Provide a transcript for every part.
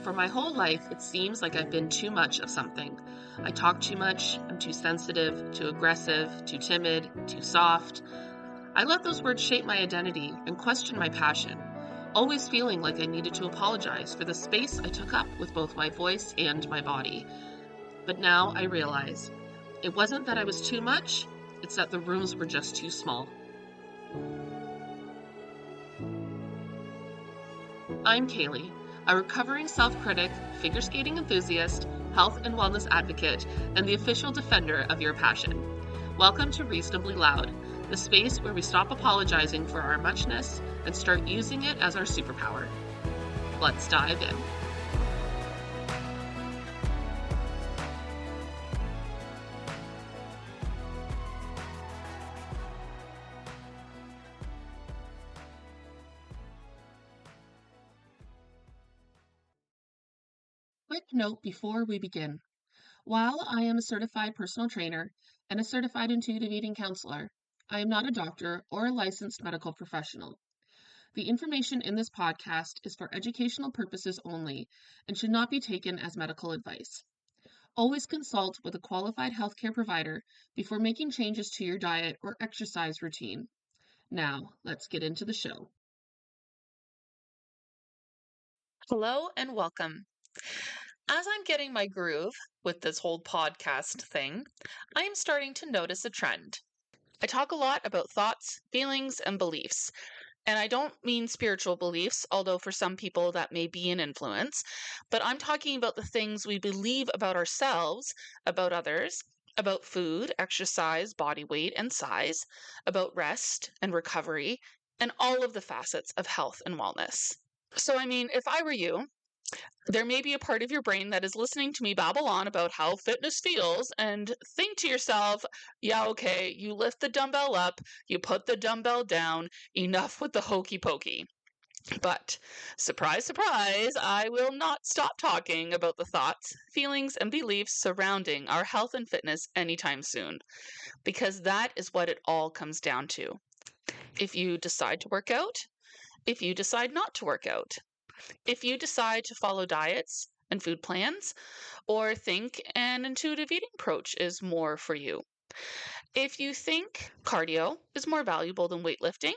For my whole life, it seems like I've been too much of something. I talk too much, I'm too sensitive, too aggressive, too timid, too soft. I let those words shape my identity and question my passion, always feeling like I needed to apologize for the space I took up with both my voice and my body. But now I realize it wasn't that I was too much, it's that the rooms were just too small. I'm Kaylee, a recovering self-critic, figure skating enthusiast, health and wellness advocate, and the official defender of your passion. Welcome to Reasonably Loud, the space where we stop apologizing for our muchness and start using it as our superpower. Let's dive in. Quick note before we begin. While I am a certified personal trainer and a certified intuitive eating counselor, I am not a doctor or a licensed medical professional. The information in this podcast is for educational purposes only and should not be taken as medical advice. Always consult with a qualified healthcare provider before making changes to your diet or exercise routine. Now, let's get into the show. Hello and welcome. As I'm getting my groove with this whole podcast thing, I am starting to notice a trend. I talk a lot about thoughts, feelings, and beliefs. And I don't mean spiritual beliefs, although for some people that may be an influence, but I'm talking about the things we believe about ourselves, about others, about food, exercise, body weight, and size, about rest and recovery, and all of the facets of health and wellness. So, if I were you, there may be a part of your brain that is listening to me babble on about how fitness feels and think to yourself, yeah, okay, you lift the dumbbell up, you put the dumbbell down, enough with the hokey pokey. But surprise, surprise, I will not stop talking about the thoughts, feelings, and beliefs surrounding our health and fitness anytime soon, because that is what it all comes down to. If you decide to work out, if you decide not to work out, if you decide to follow diets and food plans, or think an intuitive eating approach is more for you, if you think cardio is more valuable than weightlifting,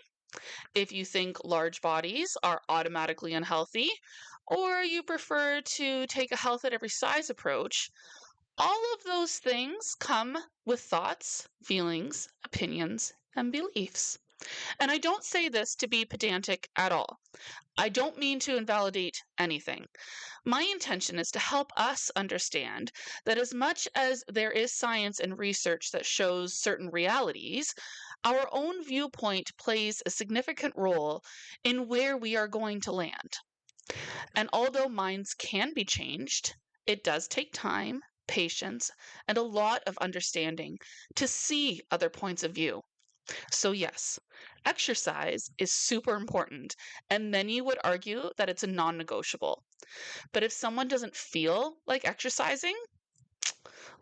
if you think large bodies are automatically unhealthy, or you prefer to take a health at every size approach, all of those things come with thoughts, feelings, opinions, and beliefs. And I don't say this to be pedantic at all. I don't mean to invalidate anything. My intention is to help us understand that as much as there is science and research that shows certain realities, our own viewpoint plays a significant role in where we are going to land. And although minds can be changed, it does take time, patience, and a lot of understanding to see other points of view. So, yes, exercise is super important, and many would argue that it's a non negotiable. But if someone doesn't feel like exercising,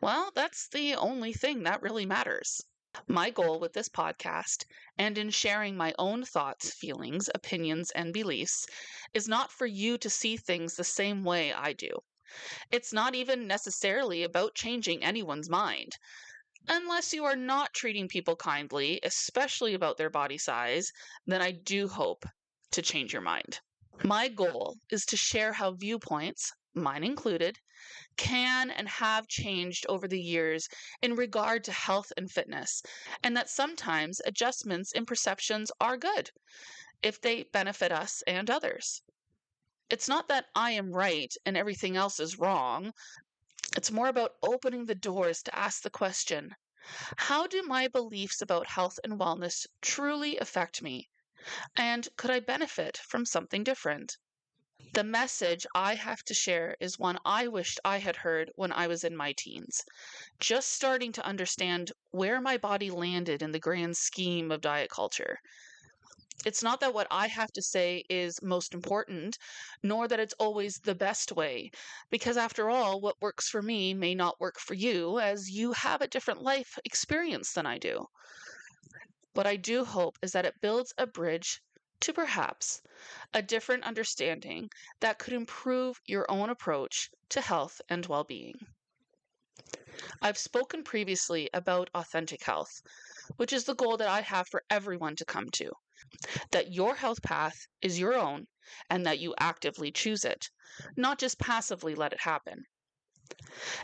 well, that's the only thing that really matters. My goal with this podcast and in sharing my own thoughts, feelings, opinions, and beliefs is not for you to see things the same way I do. It's not even necessarily about changing anyone's mind. Unless you are not treating people kindly, especially about their body size, then I do hope to change your mind. My goal is to share how viewpoints, mine included, can and have changed over the years in regard to health and fitness, and that sometimes adjustments in perceptions are good if they benefit us and others. It's not that I am right and everything else is wrong. It's more about opening the doors to ask the question, how do my beliefs about health and wellness truly affect me? And could I benefit from something different? The message I have to share is one I wished I had heard when I was in my teens, just starting to understand where my body landed in the grand scheme of diet culture. It's not that what I have to say is most important, nor that it's always the best way, because after all, what works for me may not work for you, as you have a different life experience than I do. What I do hope is that it builds a bridge to perhaps a different understanding that could improve your own approach to health and well being. I've spoken previously about authentic health, which is the goal that I have for everyone to come to. That your health path is your own and that you actively choose it, not just passively let it happen.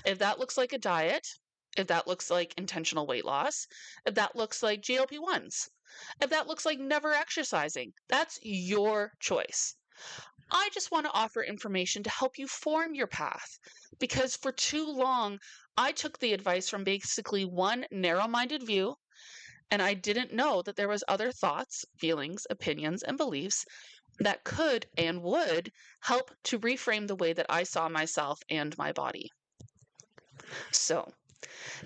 If that looks like a diet, if that looks like intentional weight loss, if that looks like GLP-1s, if that looks like never exercising, that's your choice. I just want to offer information to help you form your path because for too long, I took the advice from basically one narrow-minded view and I didn't know that there was other thoughts, feelings, opinions, and beliefs that could and would help to reframe the way that I saw myself and my body. So,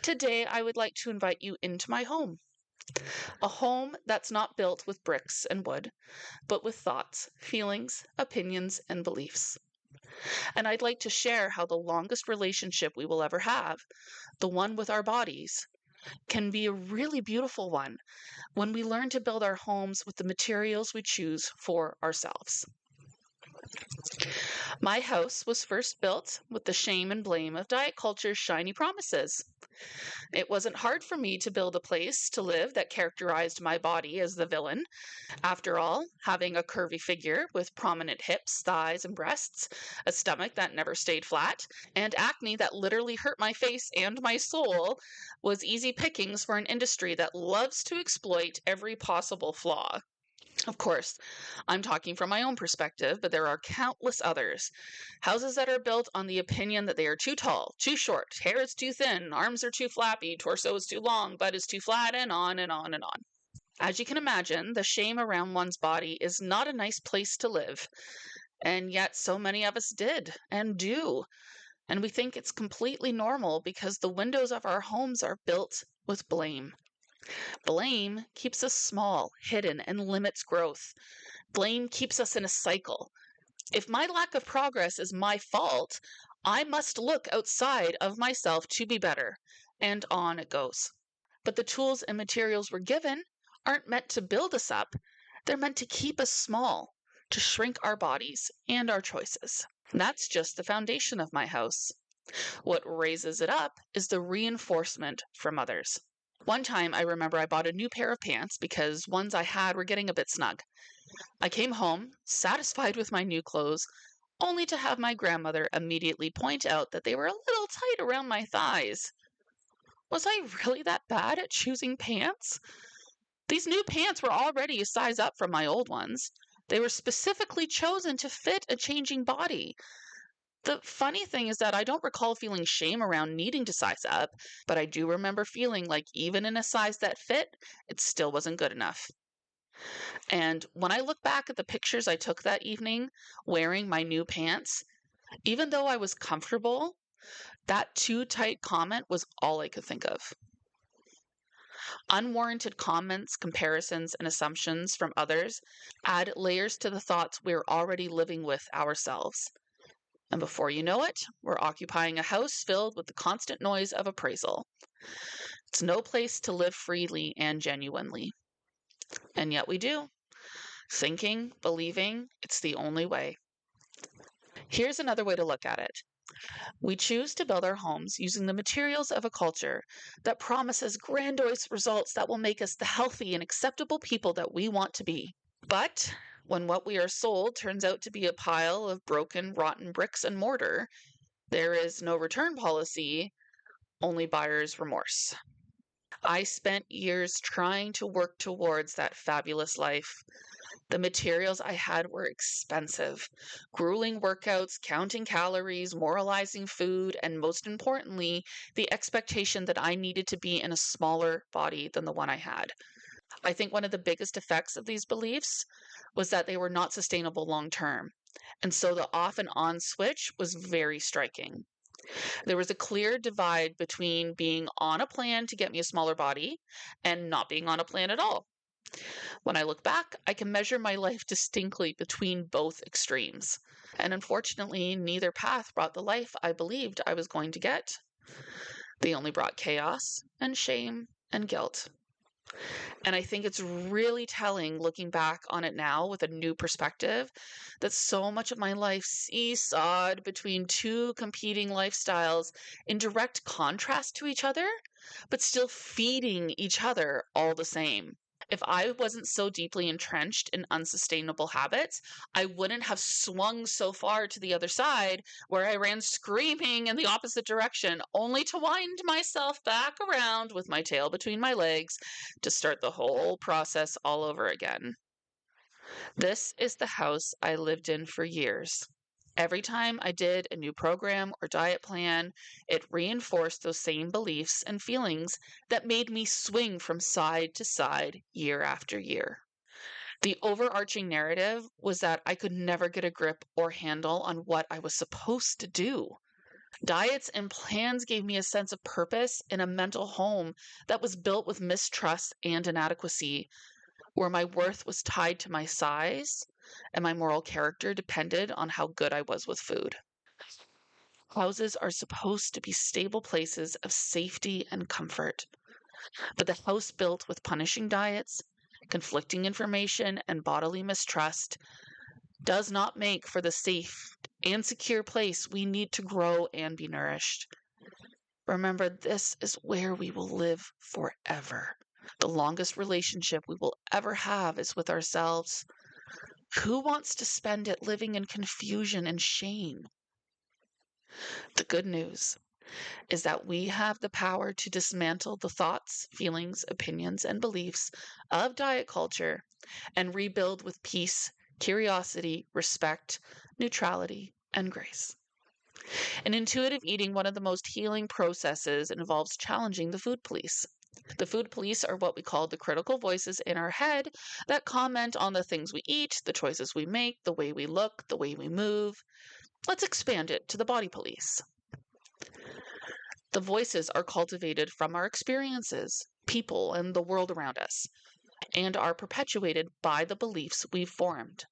today I would like to invite you into my home. A home that's not built with bricks and wood, but with thoughts, feelings, opinions, and beliefs. And I'd like to share how the longest relationship we will ever have, the one with our bodies, can be a really beautiful one when we learn to build our homes with the materials we choose for ourselves. My house was first built with the shame and blame of diet culture's shiny promises. It wasn't hard for me to build a place to live that characterized my body as the villain. After all, having a curvy figure with prominent hips, thighs, and breasts, a stomach that never stayed flat, and acne that literally hurt my face and my soul was easy pickings for an industry that loves to exploit every possible flaw. Of course, I'm talking from my own perspective, but there are countless others. Houses that are built on the opinion that they are too tall, too short, hair is too thin, arms are too flappy, torso is too long, butt is too flat, and on and on and on. As you can imagine, the shame around one's body is not a nice place to live. And yet, so many of us did and do. And we think it's completely normal because the windows of our homes are built with blame. Blame keeps us small, hidden, and limits growth. Blame keeps us in a cycle. If my lack of progress is my fault, I must look outside of myself to be better. And on it goes. But the tools and materials we're given aren't meant to build us up. They're meant to keep us small, to shrink our bodies and our choices. That's just the foundation of my house. What raises it up is the reinforcement from others. One time I remember I bought a new pair of pants because ones I had were getting a bit snug. I came home, satisfied with my new clothes, only to have my grandmother immediately point out that they were a little tight around my thighs. Was I really that bad at choosing pants? These new pants were already a size up from my old ones. They were specifically chosen to fit a changing body. The funny thing is that I don't recall feeling shame around needing to size up, but I do remember feeling like even in a size that fit, it still wasn't good enough. And when I look back at the pictures I took that evening wearing my new pants, even though I was comfortable, that too tight comment was all I could think of. Unwarranted comments, comparisons, and assumptions from others add layers to the thoughts we're already living with ourselves. And before you know it, we're occupying a house filled with the constant noise of appraisal. It's no place to live freely and genuinely. And yet we do, thinking, believing it's the only way. Here's another way to look at it. We choose to build our homes using the materials of a culture that promises grandiose results that will make us the healthy and acceptable people that we want to be. But when what we are sold turns out to be a pile of broken, rotten bricks and mortar, there is no return policy, only buyer's remorse. I spent years trying to work towards that fabulous life. The materials I had were expensive. Grueling workouts, counting calories, moralizing food, and most importantly, the expectation that I needed to be in a smaller body than the one I had. I think one of the biggest effects of these beliefs was that they were not sustainable long term. And so the off and on switch was very striking. There was a clear divide between being on a plan to get me a smaller body and not being on a plan at all. When I look back, I can measure my life distinctly between both extremes. And unfortunately, neither path brought the life I believed I was going to get. They only brought chaos and shame and guilt. And I think it's really telling looking back on it now with a new perspective that so much of my life seesawed between two competing lifestyles in direct contrast to each other, but still feeding each other all the same. If I wasn't so deeply entrenched in unsustainable habits, I wouldn't have swung so far to the other side where I ran screaming in the opposite direction, only to wind myself back around with my tail between my legs to start the whole process all over again. This is the house I lived in for years. Every time I did a new program or diet plan, it reinforced those same beliefs and feelings that made me swing from side to side year after year. The overarching narrative was that I could never get a grip or handle on what I was supposed to do. Diets and plans gave me a sense of purpose in a mental home that was built with mistrust and inadequacy, where my worth was tied to my size and my moral character depended on how good I was with food. Houses are supposed to be stable places of safety and comfort, but the house built with punishing diets, conflicting information, and bodily mistrust does not make for the safe and secure place we need to grow and be nourished. Remember, this is where we will live forever. The longest relationship we will ever have is with ourselves. Who wants to spend it living in confusion and shame? The good news is that we have the power to dismantle the thoughts, feelings, opinions, and beliefs of diet culture and rebuild with peace, curiosity, respect, neutrality, and grace. In intuitive eating, one of the most healing processes involves challenging the food police. The food police are what we call the critical voices in our head that comment on the things we eat, the choices we make, the way we look, the way we move. Let's expand it to the body police. The voices are cultivated from our experiences, people, and the world around us, and are perpetuated by the beliefs we've formed.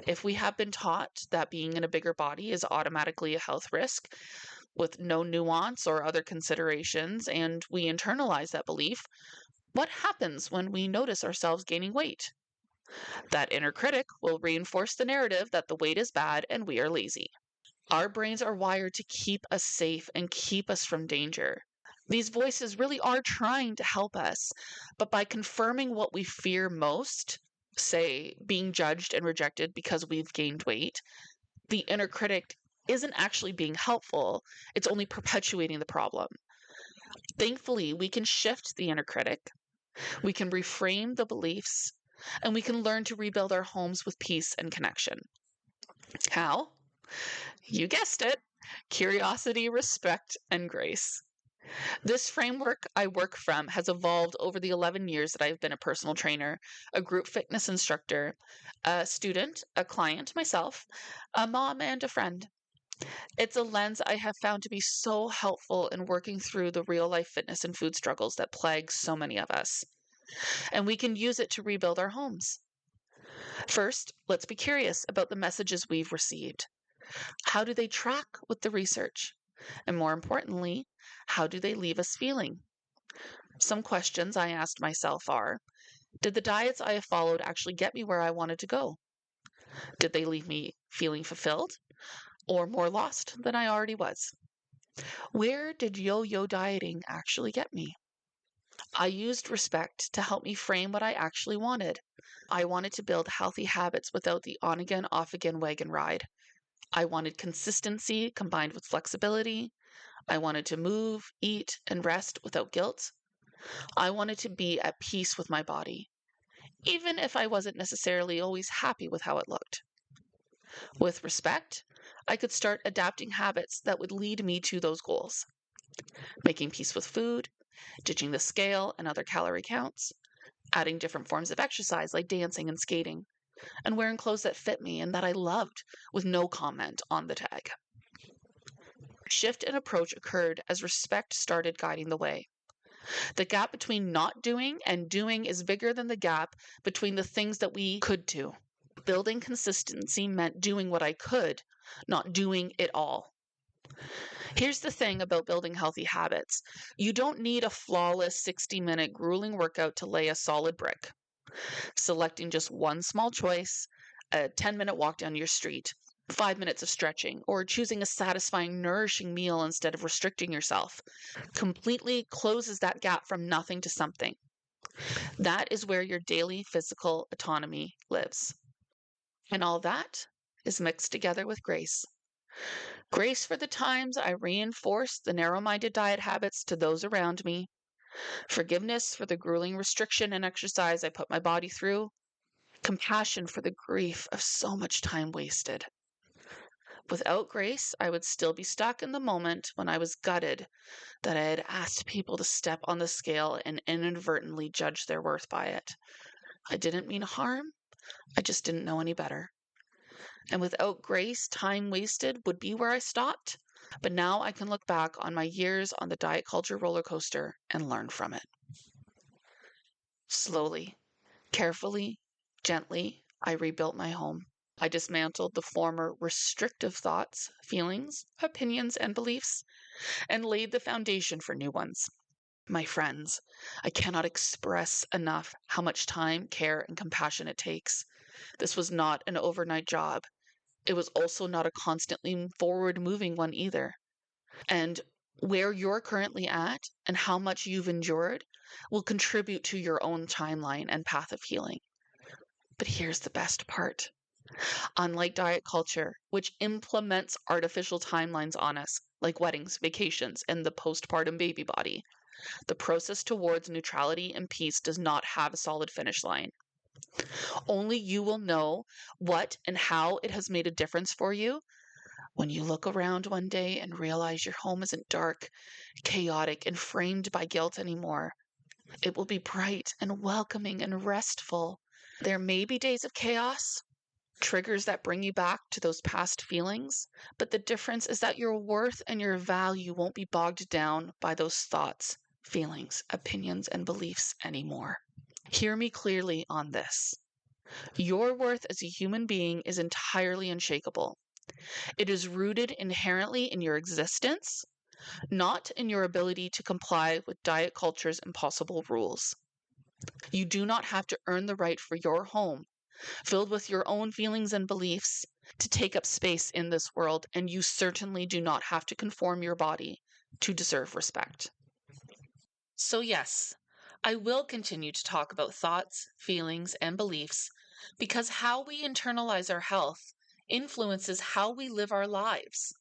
If we have been taught that being in a bigger body is automatically a health risk with no nuance or other considerations, and we internalize that belief, what happens when we notice ourselves gaining weight? That inner critic will reinforce the narrative that the weight is bad and we are lazy. Our brains are wired to keep us safe and keep us from danger. These voices really are trying to help us, but by confirming what we fear most, say being judged and rejected because we've gained weight, the inner critic isn't actually being helpful, it's only perpetuating the problem. Thankfully, we can shift the inner critic, we can reframe the beliefs, and we can learn to rebuild our homes with peace and connection. How? You guessed it, curiosity, respect, and grace. This framework I work from has evolved over the 11 years that I've been a personal trainer, a group fitness instructor, a student, a client myself, a mom, and a friend. It's a lens I have found to be so helpful in working through the real life fitness and food struggles that plague so many of us. And we can use it to rebuild our homes. First, let's be curious about the messages we've received. How do they track with the research? And more importantly, how do they leave us feeling? Some questions I asked myself are, did the diets I have followed actually get me where I wanted to go? Did they leave me feeling fulfilled or more lost than I already was? Where did yo-yo dieting actually get me? I used respect to help me frame what I actually wanted. I wanted to build healthy habits without the on again, off again wagon ride. I wanted consistency combined with flexibility. I wanted to move, eat, and rest without guilt. I wanted to be at peace with my body, even if I wasn't necessarily always happy with how it looked. With respect, I could start adapting habits that would lead me to those goals. Making peace with food, ditching the scale and other calorie counts, adding different forms of exercise like dancing and skating, and wearing clothes that fit me and that I loved with no comment on the tag. Shift in approach occurred as respect started guiding the way. The gap between not doing and doing is bigger than the gap between the things that we could do. Building consistency meant doing what I could, not doing it all. Here's the thing about building healthy habits. You don't need a flawless 60-minute grueling workout to lay a solid brick. Selecting just one small choice, a 10-minute walk down your street, 5 minutes of stretching, or choosing a satisfying, nourishing meal instead of restricting yourself, completely closes that gap from nothing to something. That is where your daily physical autonomy lives. And all that is mixed together with grace. Grace for the times I reinforced the narrow minded diet habits to those around me. Forgiveness for the grueling restriction and exercise I put my body through. Compassion for the grief of so much time wasted. Without grace, I would still be stuck in the moment when I was gutted that I had asked people to step on the scale and inadvertently judge their worth by it. I didn't mean harm, I just didn't know any better. And without grace, time wasted would be where I stopped. But now I can look back on my years on the diet culture roller coaster and learn from it. Slowly, carefully, gently, I rebuilt my home. I dismantled the former restrictive thoughts, feelings, opinions, and beliefs, and laid the foundation for new ones. My friends, I cannot express enough how much time, care, and compassion it takes. This was not an overnight job. It was also not a constantly forward moving one either. And where you're currently at and how much you've endured will contribute to your own timeline and path of healing. But here's the best part. Unlike diet culture, which implements artificial timelines on us, like weddings, vacations, and the postpartum baby body, the process towards neutrality and peace does not have a solid finish line. Only you will know what and how it has made a difference for you when you look around one day and realize your home isn't dark, chaotic, and framed by guilt anymore. It will be bright and welcoming and restful. There may be days of chaos, triggers that bring you back to those past feelings, but the difference is that your worth and your value won't be bogged down by those thoughts, feelings, opinions, and beliefs anymore. Hear me clearly on this. Your worth as a human being is entirely unshakable. It is rooted inherently in your existence, not in your ability to comply with diet culture's impossible rules. You do not have to earn the right for your home, filled with your own feelings and beliefs, to take up space in this world, and you certainly do not have to conform your body to deserve respect. So, yes, I will continue to talk about thoughts, feelings, and beliefs because how we internalize our health influences how we live our lives.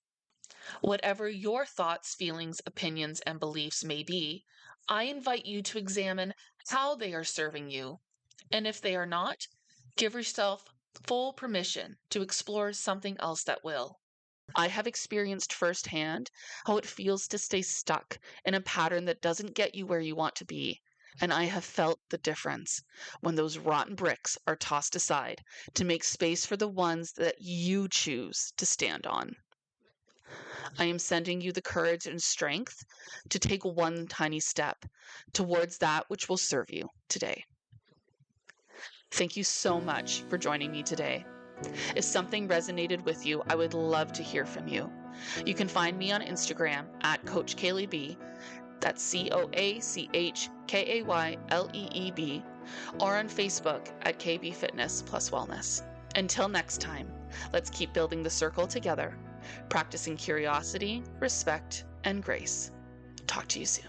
Whatever your thoughts, feelings, opinions, and beliefs may be, I invite you to examine how they are serving you. And if they are not, give yourself full permission to explore something else that will. I have experienced firsthand how it feels to stay stuck in a pattern that doesn't get you where you want to be. And I have felt the difference when those rotten bricks are tossed aside to make space for the ones that you choose to stand on. I am sending you the courage and strength to take one tiny step towards that which will serve you today. Thank you so much for joining me today. If something resonated with you, I would love to hear from you. You can find me on Instagram at Coach Kaylee B, that's CoachKayleeb, or on Facebook at KB Fitness Plus Wellness. Until next time, let's keep building the circle together, practicing curiosity, respect, and grace. Talk to you soon.